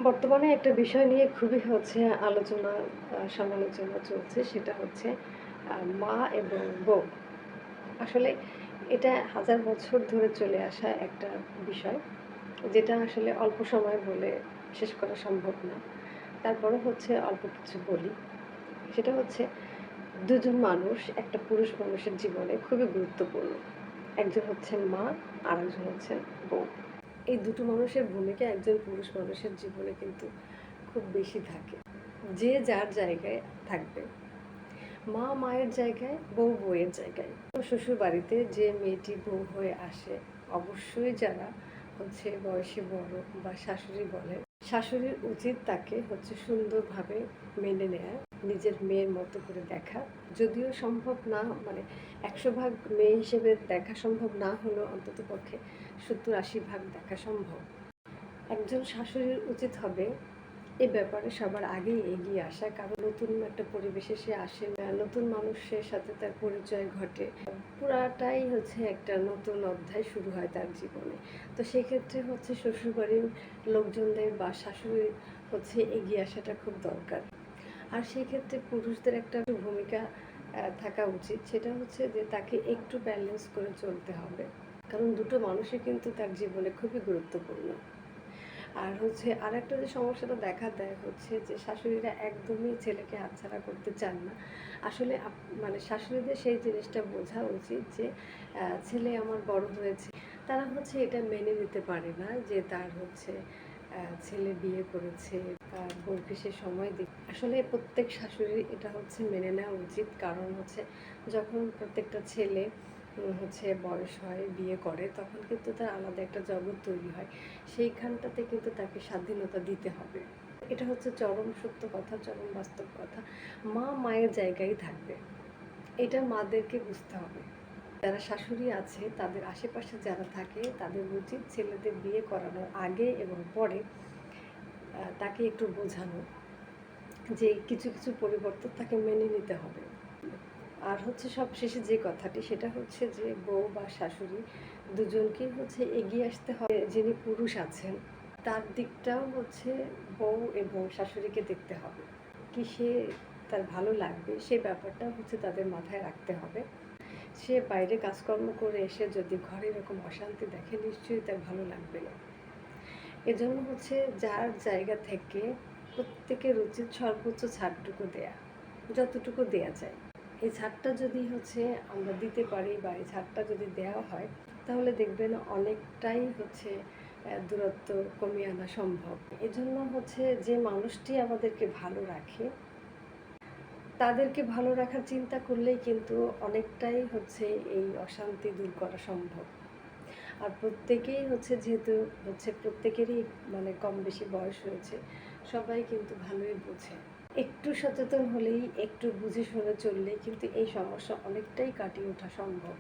বর্তমানে একটা বিষয় নিয়ে খুবই আলোচনা সমালোচনা চলছে। সেটা হচ্ছে মা এবং বউ। আসলে এটা হাজার বছর ধরে চলে আসা একটা বিষয়। যেটা আসলে অল্প সময় বলে শেষ করা সম্ভব না। তারপরেও অল্প কিছু বলি। সেটা হচ্ছে ২ জন মানুষ একটা পুরুষ মানুষের জীবনে খুবই গুরুত্বপূর্ণ। একজন হচ্ছেন মা, আরেকজন হচ্ছেন বউ। এই দুটো মানুষের ভূমিকা একজন পুরুষ মানুষের জীবনে কিন্তু খুব বেশি থাকে। যে যার জায়গায় থাকবে। মা মায়ের জায়গায়, বউ বউয়ের জায়গায়। শ্বশুর বাড়িতে যে মেয়েটি বউ হয়ে আসে, অবশ্যই যারা বয়সে বড় বা শাশুড়ি বলে, শাশুড়ির উচিত তাকে সুন্দরভাবে মেনে নেয়া, নিজের মেয়ের মতো করে দেখা। যদিও সম্ভব না, মানে ১০০ ভাগ মেয়ে হিসেবে দেখা সম্ভব না হলেও অন্ততপক্ষে ৭০-৮০ ভাগ দেখা সম্ভব। একজন শাশুড়ির উচিত হবে এ ব্যাপারে সবার আগেই এগিয়ে আসা, কারণ নতুন একটা পরিবেশে সে আসে, নতুন মানুষের সাথে তার পরিচয় ঘটে, পুরাটাই একটা নতুন অধ্যায় শুরু হয় তার জীবনে। তো সেক্ষেত্রে শ্বশুরবাড়ির লোকজনদের বা শাশুড়ির এগিয়ে আসাটা খুব দরকার। আর সেই ক্ষেত্রে পুরুষদের একটা ভূমিকা থাকা উচিত, সেটা যে তাকে একটু ব্যালেন্স করে চলতে হবে, কারণ দুটো মানুষই কিন্তু তার জীবনে খুবই গুরুত্বপূর্ণ। আর আরেকটা যে সমস্যাটা দেখা দেয় যে শাশুড়িরা একদমই ছেলেকে হাতছাড়া করতে চান না। আসলে মানে শাশুড়িদের সেই জিনিসটা বোঝা উচিত যে ছেলে আমার বড় হয়েছে। তারা এটা মেনে নিতে পারে না যে তার ছেলে বিয়ে করেছে, তার বউকে সে সময় দিবে। আসলে প্রত্যেক শাশুড়ির এটা মেনে নেওয়া উচিত, কারণ যখন প্রত্যেকটা ছেলে বয়স হয়, বিয়ে করে, তখন কিন্তু তার আলাদা একটা জগৎ তৈরি হয়। সেইখানটাতে কিন্তু তাকে স্বাধীনতা দিতে হবে। এটা চরম সত্য কথা, চরম বাস্তব কথা। মা মায়ের জায়গায় থাকবে, এটা মাদেরকে বুঝতে হবে। যারা শাশুড়ি আছে তাদের আশেপাশে যারা থাকে তাদের উচিত ছেলেদের বিয়ে করানোর আগে এবং পরে তাকে একটু বোঝানো যে কিছু কিছু পরিবর্তন তাকে মেনে নিতে হবে। আর সবশেষে যে কথাটি, সেটা যে বউ বা শাশুড়ি দুজনকেই এগিয়ে আসতে হবে। যিনি পুরুষ আছেন তার দিকটাও বউ এবং শাশুড়িকে দেখতে হবে। কি সে তার ভালো লাগবে সেই ব্যাপারটাও তাদের মাথায় রাখতে হবে। সে বাইরে কাজকর্ম করে এসে যদি ঘরে এরকম অশান্তি দেখে, নিশ্চয়ই তার ভালো লাগবে না। এজন্য যার জায়গা থেকে প্রত্যেকের উচিত সর্বোচ্চ ছাড়টুকু দেয়া, যতটুকু দেয়া যায়। এই ছাড়টা যদি আমরা দিতে পারি বা এই ছাড়টা যদি দেওয়া হয়, তাহলে দেখবেন অনেকটাই দূরত্ব কমিয়ে আনা সম্ভব। এজন্য যে মানুষটি আমাদেরকে ভালো রাখে, তাদেরকে ভালো রাখার চিন্তা করলেই কিন্তু অনেকটাই এই অশান্তি দূর করা সম্ভব। আর প্রত্যেকেই যেহেতু প্রত্যেকেরই মানে কম বেশি বয়স হয়েছে, সবাই কিন্তু ভালোই বোঝে। একটু সচেতন হলেই, একটু বুঝে শুনে চললেই কিন্তু এই সমস্যা অনেকটাই কাটিয়ে ওঠা সম্ভব।